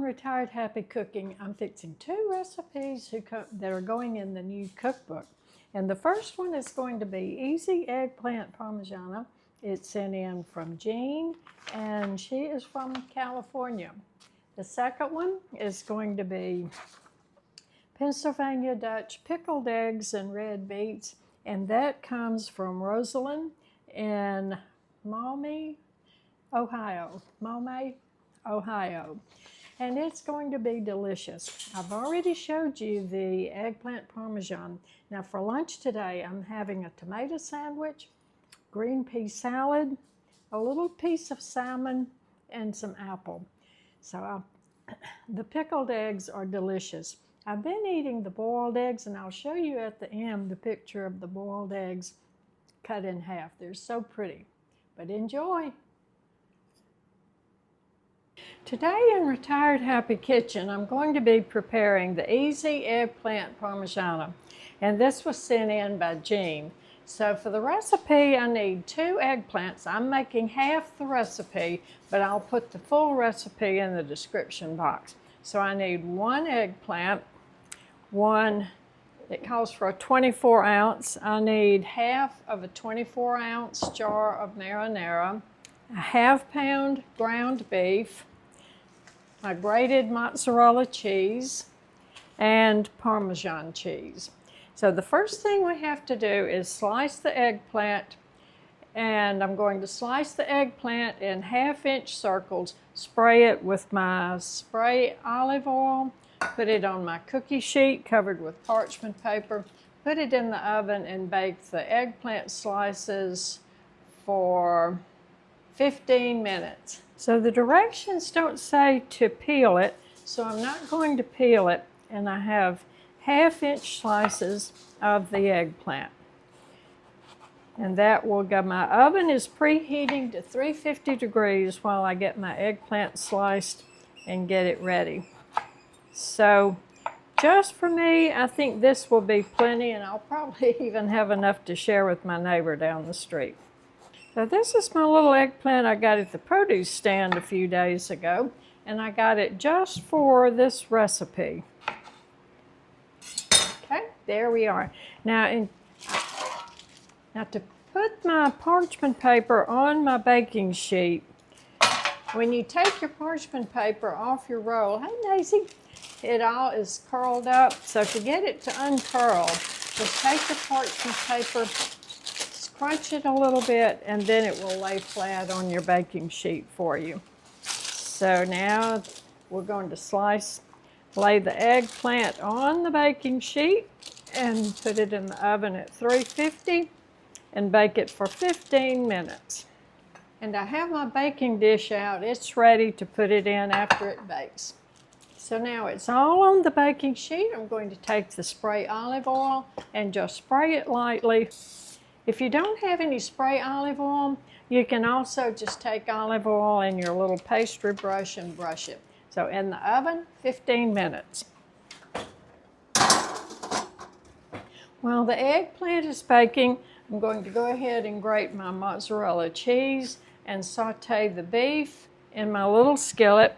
Retired Happy Cooking. I'm fixing 2 recipes that are going in the new cookbook. And the first one is going to be Easy Eggplant Parmigiana. It's sent in from Jean, and she is from California. The second one is going to be Pennsylvania Dutch Pickled Eggs and Red Beets, and that comes from Rosalind in Maumee, Ohio. And it's going to be delicious. I've already showed you the eggplant parmesan. Now for lunch today, I'm having a tomato sandwich, green pea salad, a little piece of salmon, and some apple. So the pickled eggs are delicious. I've been eating the boiled eggs, and I'll show you at the end the picture of the boiled eggs cut in half. They're so pretty, but enjoy. Today in Retired Happy Kitchen, I'm going to be preparing the Easy Eggplant Parmigiana, and this was sent in by Jean. So for the recipe, I need 2 eggplants. I'm making half the recipe, but I'll put the full recipe in the description box. So I need 1 eggplant, it calls for a 24 ounce. I need half of a 24 ounce jar of marinara, a ½ pound ground beef, my grated mozzarella cheese, and Parmesan cheese. So the first thing we have to do is slice the eggplant, and I'm going to slice the eggplant in ½ inch circles, spray it with my spray olive oil, put it on my cookie sheet covered with parchment paper, put it in the oven and bake the eggplant slices for 15 minutes. So the directions don't say to peel it, so I'm not going to peel it, and I have ½ inch slices of the eggplant. And that will go, my oven is preheating to 350 degrees while I get my eggplant sliced and get it ready. So just for me, I think this will be plenty, and I'll probably even have enough to share with my neighbor down the street. So this is my little eggplant I got at the produce stand a few days ago, and I got it just for this recipe. Okay, there we are. Now to put my parchment paper on my baking sheet, when you take your parchment paper off your roll, hey Daisy, it all is curled up. So to get it to uncurl, just take your parchment paper, crunch it a little bit, and then it will lay flat on your baking sheet for you. So now we're going to lay the eggplant on the baking sheet and put it in the oven at 350 and bake it for 15 minutes. And I have my baking dish out. It's ready to put it in after it bakes. So now it's all on the baking sheet. I'm going to take the spray olive oil and just spray it lightly. If you don't have any spray olive oil, you can also just take olive oil in your little pastry brush and brush it. So in the oven, 15 minutes. While the eggplant is baking, I'm going to go ahead and grate my mozzarella cheese and saute the beef in my little skillet,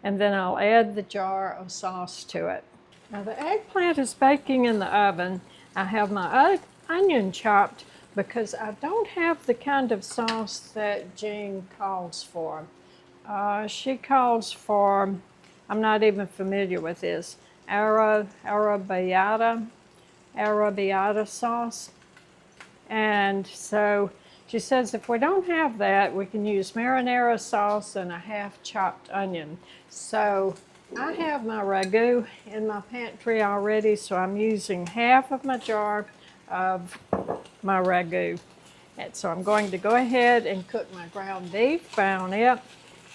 and then I'll add the jar of sauce to it. Now the eggplant is baking in the oven. I have my onion chopped, because I don't have the kind of sauce that Jean calls for. She calls for, I'm not even familiar with this, Arrabbiata Sauce. And so she says if we don't have that, we can use Marinara Sauce and a half chopped onion. So I have my ragu in my pantry already, so I'm using half of my jar of my ragu. And so I'm going to go ahead and cook my ground beef bayonet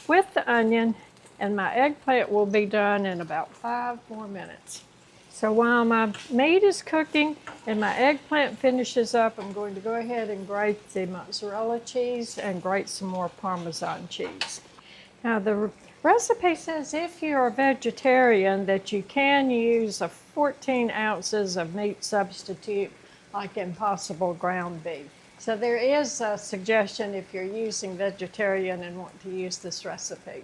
with the onion, and my eggplant will be done in about 5 more minutes. So while my meat is cooking and my eggplant finishes up, I'm going to go ahead and grate the mozzarella cheese and grate some more Parmesan cheese. Now the recipe says if you're a vegetarian that you can use 14 ounces of meat substitute like Impossible ground beef. So there is a suggestion if you're using vegetarian and want to use this recipe.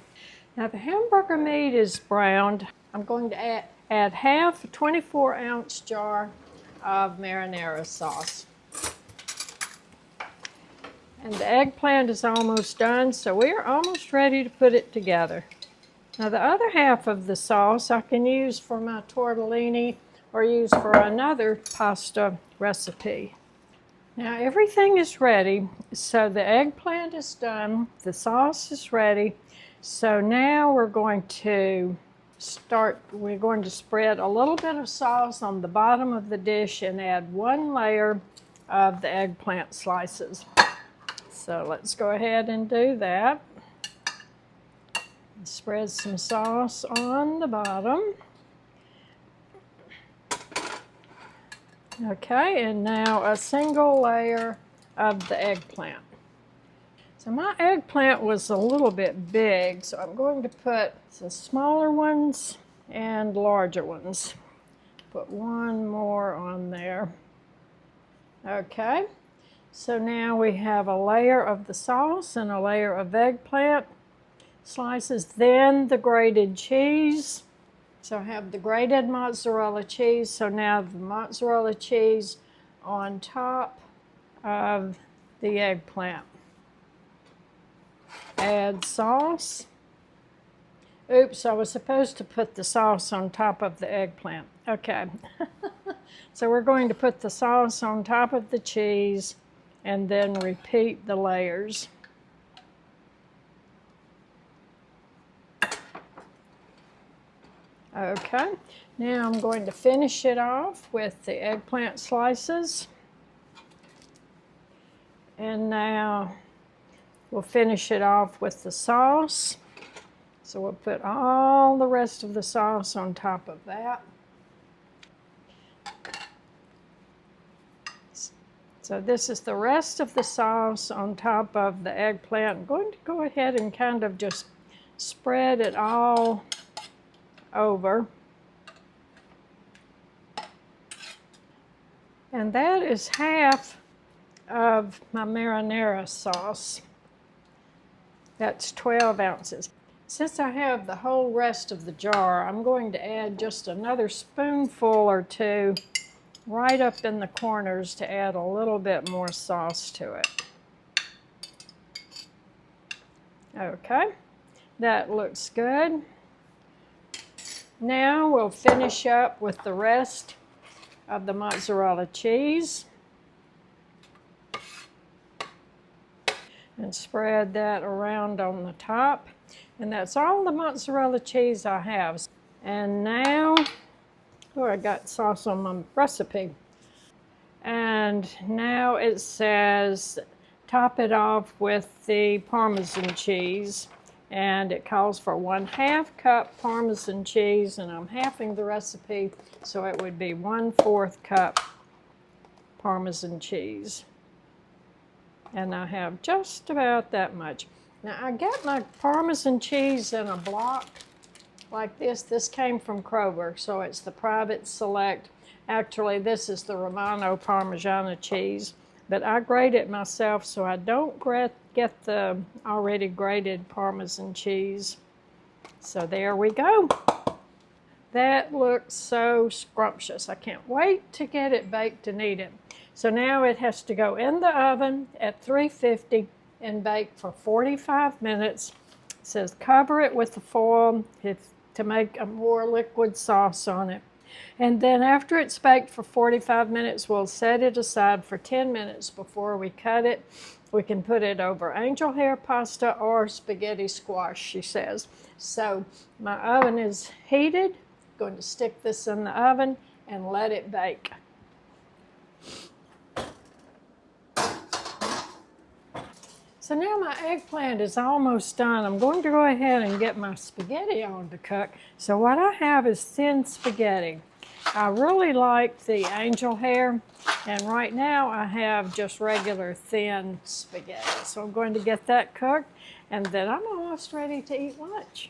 Now the hamburger meat is browned. I'm going to add half a 24-ounce jar of marinara sauce. And the eggplant is almost done, so we're almost ready to put it together. Now the other half of the sauce I can use for my tortellini or use for another pasta recipe. Now everything is ready, so the eggplant is done, the sauce is ready. So now we're going to spread a little bit of sauce on the bottom of the dish and add one layer of the eggplant slices. So let's go ahead and do that. Spread some sauce on the bottom. Okay, and now a single layer of the eggplant. So my eggplant was a little bit big, so I'm going to put some smaller ones and larger ones. Put one more on there. Okay, so now we have a layer of the sauce and a layer of eggplant slices, then the grated cheese. So I have the grated mozzarella cheese, so now the mozzarella cheese on top of the eggplant. Add sauce. Oops, I was supposed to put the sauce on top of the eggplant. Okay. So we're going to put the sauce on top of the cheese and then repeat the layers. Okay, now I'm going to finish it off with the eggplant slices. And now we'll finish it off with the sauce. So we'll put all the rest of the sauce on top of that. So this is the rest of the sauce on top of the eggplant. I'm going to go ahead and kind of just spread it all over. And that is half of my marinara sauce. That's 12 ounces. Since I have the whole rest of the jar, I'm going to add just another spoonful or two right up in the corners to add a little bit more sauce to it. Okay, that looks good. Now we'll finish up with the rest of the mozzarella cheese and spread that around on the top. And that's all the mozzarella cheese I have. And now, oh, I got sauce on my recipe. And now it says top it off with the Parmesan cheese. And it calls for 1/2 cup Parmesan cheese, and I'm halving the recipe, so it would be 1/4 cup Parmesan cheese. And I have just about that much. Now I got my Parmesan cheese in a block like this. This came from Kroger, so it's the Private Select. Actually, this is the Romano Parmigiana cheese, but I grate it myself, so I don't get the already grated Parmesan cheese. So there we go. That looks so scrumptious. I can't wait to get it baked and eat it. So now it has to go in the oven at 350 and bake for 45 minutes. It says cover it with the foil to make a more liquid sauce on it. And then after it's baked for 45 minutes, we'll set it aside for 10 minutes before we cut it. We can put it over angel hair pasta or spaghetti squash, she says. So my oven is heated. I'm going to stick this in the oven and let it bake. So now my eggplant is almost done. I'm going to go ahead and get my spaghetti on to cook. So what I have is thin spaghetti. I really like the angel hair, and right now I have just regular thin spaghetti. So I'm going to get that cooked, and then I'm almost ready to eat lunch.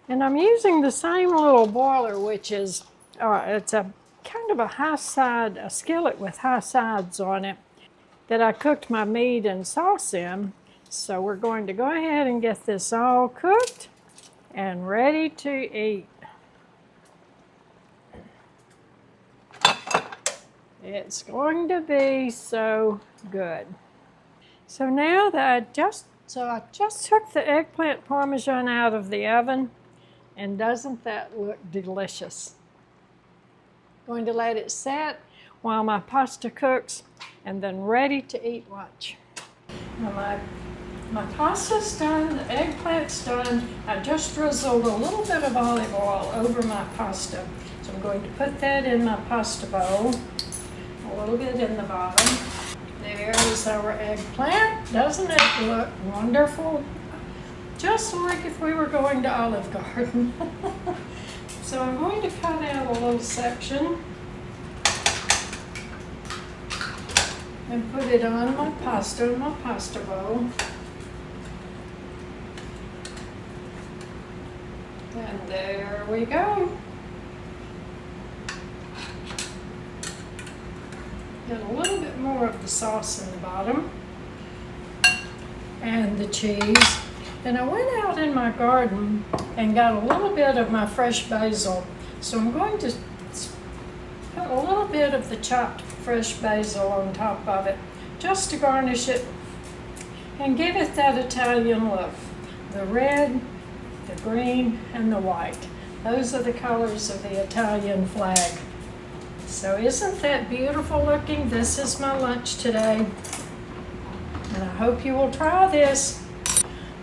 And I'm using the same little boiler, which is, it's a kind of a skillet with high sides on it, that I cooked my meat and sauce in. So we're going to go ahead and get this all cooked and ready to eat. It's going to be so good. So now that I just took the eggplant parmesan out of the oven, and doesn't that look delicious? Going to let it set while my pasta cooks, and then ready to eat lunch. Now my pasta's done, the eggplant's done. I just drizzled a little bit of olive oil over my pasta. So I'm going to put that in my pasta bowl, a little bit in the bottom. There is our eggplant. Doesn't it look wonderful? Just like if we were going to Olive Garden. So I'm going to cut out a little section and put it on my pasta in my pasta bowl. And there we go. Get a little bit more of the sauce in the bottom and the cheese. And I went out in my garden and got a little bit of my fresh basil. So I'm going to put a little bit of the chopped fresh basil on top of it, just to garnish it and give it that Italian look. The red, the green, and the white. Those are the colors of the Italian flag. So isn't that beautiful looking? This is my lunch today. And I hope you will try this.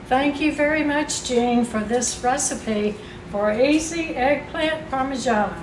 Thank you very much, Jean, for this recipe for easy eggplant parmigiana.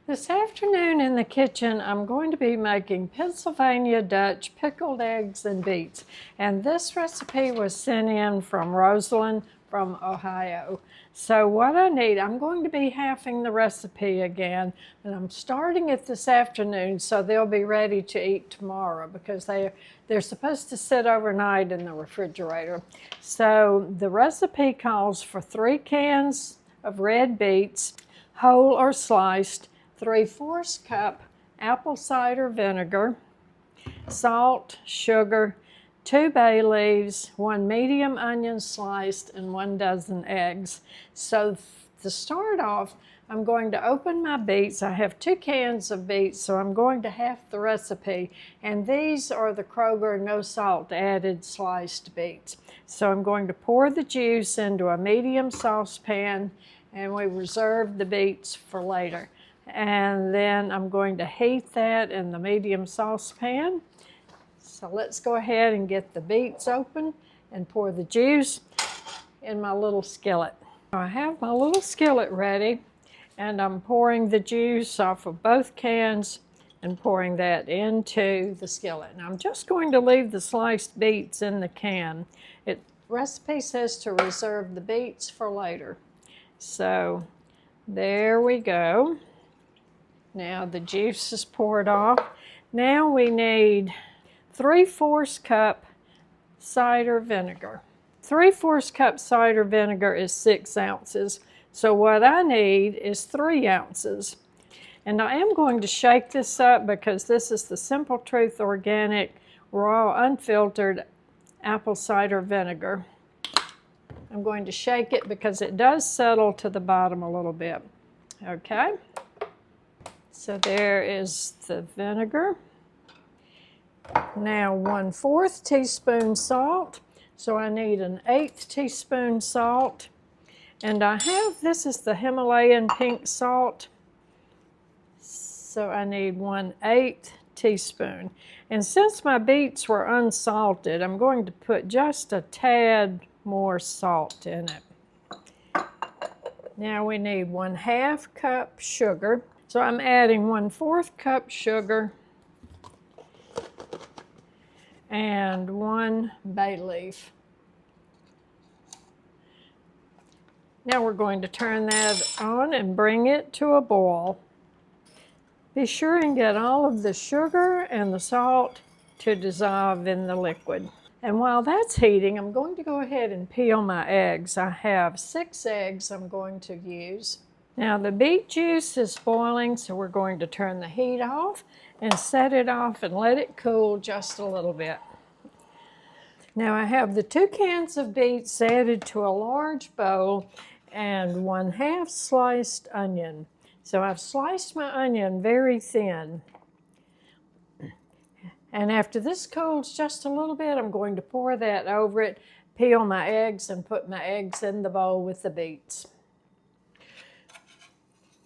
This afternoon in the kitchen, I'm going to be making Pennsylvania Dutch pickled eggs and beets. And this recipe was sent in from Rosalind from Ohio. So what I need, I'm going to be halving the recipe again, and I'm starting it this afternoon so they'll be ready to eat tomorrow because they're supposed to sit overnight in the refrigerator. So the recipe calls for 3 cans of red beets, whole or sliced, 3/4 cup apple cider vinegar, salt, sugar, 2 bay leaves, 1 medium onion sliced, and 1 dozen eggs. So to start off, I'm going to open my beets. I have 2 cans of beets, so I'm going to half the recipe. And these are the Kroger no salt added sliced beets. So I'm going to pour the juice into a medium saucepan, and we reserve the beets for later. And then I'm going to heat that in the medium saucepan. So let's go ahead and get the beets open and pour the juice in my little skillet. I have my little skillet ready, and I'm pouring the juice off of both cans and pouring that into the skillet. Now I'm just going to leave the sliced beets in the can. The recipe says to reserve the beets for later. So there we go. Now the juice is poured off. Now we need 3/4 cup cider vinegar. 3/4 cup cider vinegar is 6 ounces. So what I need is 3 ounces. And I am going to shake this up because this is the Simple Truth Organic Raw Unfiltered Apple Cider Vinegar. I'm going to shake it because it does settle to the bottom a little bit. Okay. So there is the vinegar. Now 1/4 teaspoon salt. So I need an 1/8 teaspoon salt. And I have, this is the Himalayan pink salt. So I need 1/8 teaspoon. And since my beets were unsalted, I'm going to put just a tad more salt in it. Now we need 1/2 cup sugar. So I'm adding 1/4 cup sugar and 1 bay leaf. Now we're going to turn that on and bring it to a boil. Be sure and get all of the sugar and the salt to dissolve in the liquid. And while that's heating, I'm going to go ahead and peel my eggs. I have 6 eggs I'm going to use. Now the beet juice is boiling, so we're going to turn the heat off and set it off and let it cool just a little bit. Now I have the 2 cans of beets added to a large bowl and 1/2 sliced onion. So I've sliced my onion very thin. And after this cools just a little bit, I'm going to pour that over it, peel my eggs, and put my eggs in the bowl with the beets.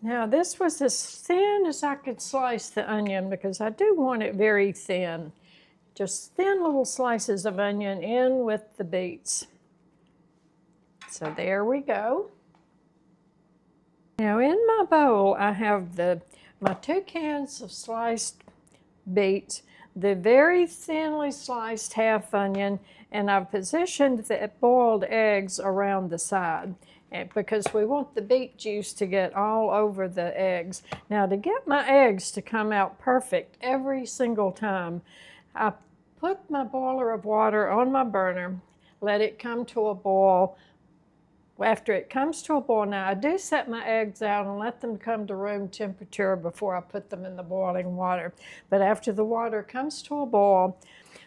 Now this was as thin as I could slice the onion because I do want it very thin. Just thin little slices of onion in with the beets. So there we go. Now in my bowl I have my 2 cans of sliced beets, the very thinly sliced half onion, and I've positioned the boiled eggs around the side because we want the beet juice to get all over the eggs. Now to get my eggs to come out perfect every single time, I put my boiler of water on my burner, let it come to a boil. After it comes to a boil, now I do set my eggs out and let them come to room temperature before I put them in the boiling water. But after the water comes to a boil,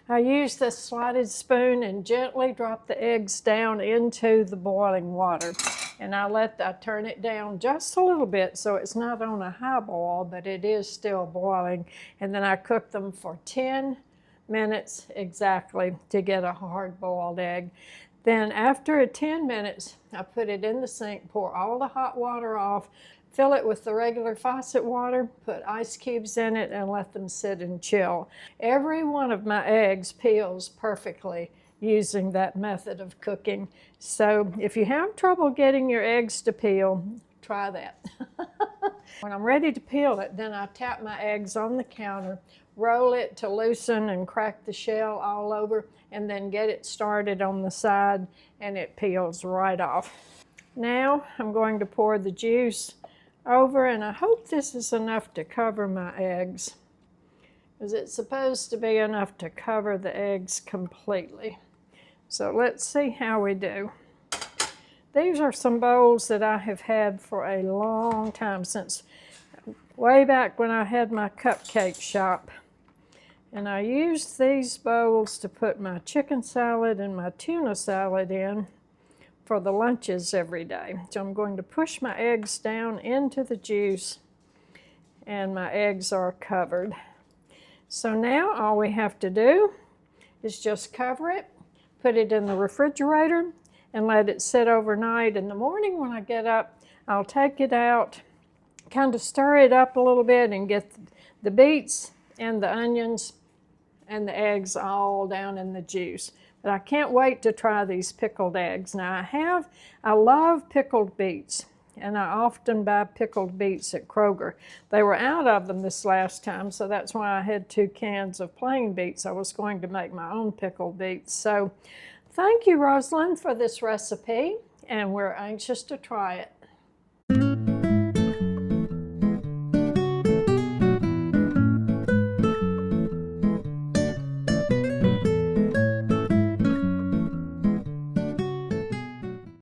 I use this slotted spoon and gently drop the eggs down into the boiling water. And I turn it down just a little bit so it's not on a high boil, but it is still boiling. And then I cook them for 10 minutes exactly to get a hard-boiled egg. Then after 10 minutes, I put it in the sink, pour all the hot water off, fill it with the regular faucet water, put ice cubes in it, and let them sit and chill. Every one of my eggs peels perfectly using that method of cooking. So if you have trouble getting your eggs to peel, try that. When I'm ready to peel it, then I tap my eggs on the counter, roll it to loosen and crack the shell all over, and then get it started on the side, and it peels right off. Now I'm going to pour the juice over, and I hope this is enough to cover my eggs, because it's supposed to be enough to cover the eggs completely. So let's see how we do. These are some bowls that I have had for a long time, since way back when I had my cupcake shop. And I used these bowls to put my chicken salad and my tuna salad in for the lunches every day. So I'm going to push my eggs down into the juice, and my eggs are covered. So now all we have to do is just cover it, put it in the refrigerator, and let it sit overnight. In the morning when I get up, I'll take it out, kind of stir it up a little bit, and get the beets and the onions and the eggs all down in the juice. But I can't wait to try these pickled eggs. Now I love pickled beets, and I often buy pickled beets at Kroger. They were out of them this last time, so that's why I had 2 cans of plain beets. I was going to make my own pickled beets. So thank you, Rosalind, for this recipe, and we're anxious to try it.